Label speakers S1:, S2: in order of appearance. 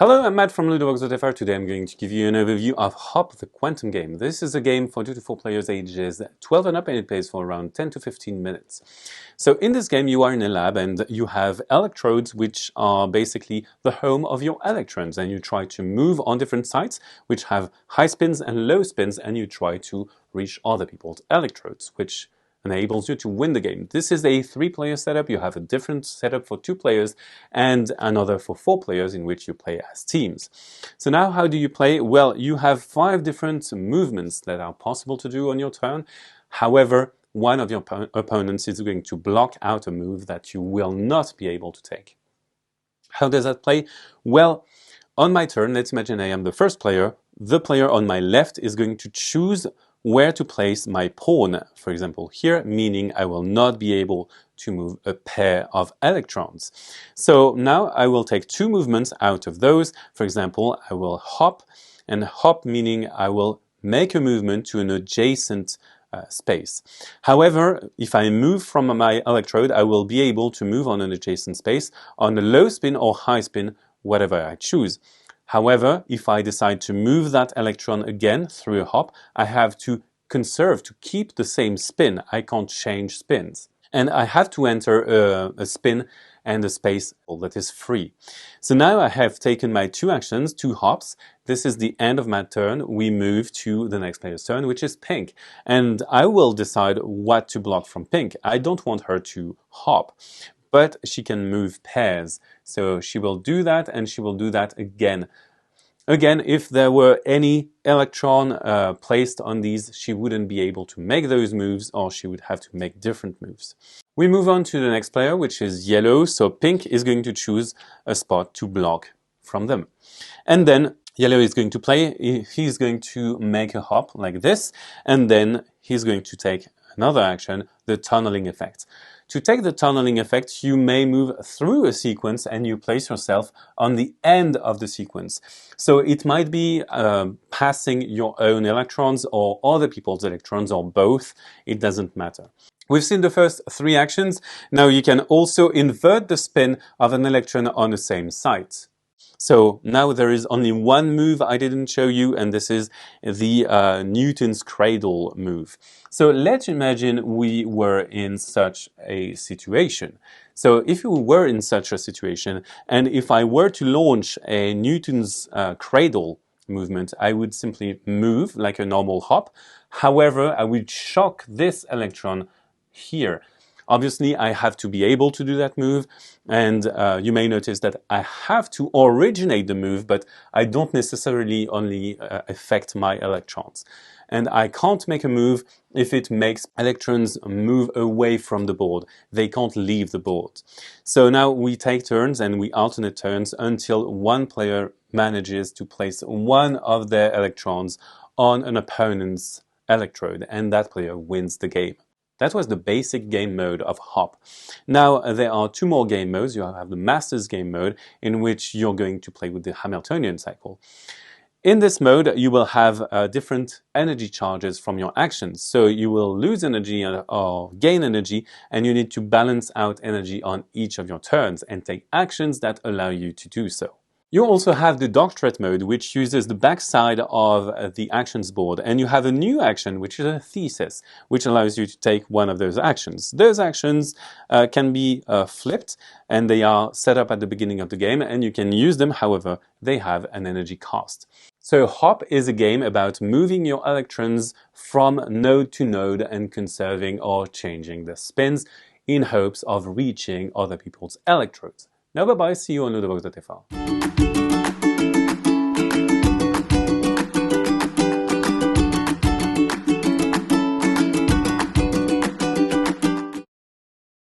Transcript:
S1: Hello, I'm Matt from Ludochrono. Today I'm going to give you an overview of Hop, the quantum game. This is a game for 2 to 4 players ages 12 and up, and it plays for around 10 to 15 minutes. So in this game you are in a lab and you have electrodes which are basically the home of your electrons, and you try to move on different sites which have high spins and low spins, and you try to reach other people's electrodes, which enables you to win the game. This is a 3-player setup. You have a different setup for 2 players and another for 4 players in which you play as teams. So now how do you play? Well, you have 5 different movements that are possible to do on your turn. However, one of your opponents is going to block out a move that you will not be able to take. How does that play? Well, on my turn, let's imagine I am the first player. The player on my left is going to choose where to place my pawn, for example here, meaning I will not be able to move a pair of electrons. So now I will take 2 movements out of those. For example, I will hop, and hop meaning I will make a movement to an adjacent space. However, if I move from my electrode, I will be able to move on an adjacent space on a low spin or high spin, whatever I choose. However, if I decide to move that electron again through a hop, I have to conserve, to keep the same spin. I can't change spins. And I have to enter a spin and a space that is free. So now I have taken my 2 actions, 2 hops. This is the end of my turn. We move to the next player's turn, which is pink. And I will decide what to block from pink. I don't want her to hop, but she can move pairs. So she will do that, and she will do that again. Again, if there were any electron placed on these, she wouldn't be able to make those moves, or she would have to make different moves. We move on to the next player, which is yellow. So pink is going to choose a spot to block from them. And then yellow is going to play. He's going to make a hop like this, and then he's going to take another action, the tunneling effect. To take the tunneling effect, you may move through a sequence and you place yourself on the end of the sequence. So it might be passing your own electrons or other people's electrons, or both. It doesn't matter. We've seen the first 3 actions. Now you can also invert the spin of an electron on the same site. So now there is only one move I didn't show you, and this is the Newton's cradle move. So let's imagine we were in such a situation. So if you were in such a situation, and if I were to launch a Newton's cradle movement, I would simply move like a normal hop. However, I would shock this electron here. Obviously, I have to be able to do that move, and you may notice that I have to originate the move, but I don't necessarily only affect my electrons. And I can't make a move if it makes electrons move away from the board. They can't leave the board. So now we take turns and we alternate turns until one player manages to place one of their electrons on an opponent's electrode, and that player wins the game. That was the basic game mode of Hop. Now there are 2 more game modes. You have the Masters game mode, in which you're going to play with the Hamiltonian cycle. In this mode, you will have different energy charges from your actions. So you will lose energy or gain energy, and you need to balance out energy on each of your turns and take actions that allow you to do so. You also have the doctorate mode, which uses the backside of the actions board, and you have a new action, which is a thesis, which allows you to take one of those actions. Those actions can be flipped, and they are set up at the beginning of the game, and you can use them. However, they have an energy cost. So Hop is a game about moving your electrons from node to node and conserving or changing the spins in hopes of reaching other people's electrodes. Now bye-bye, see you on Ludo-Chrono.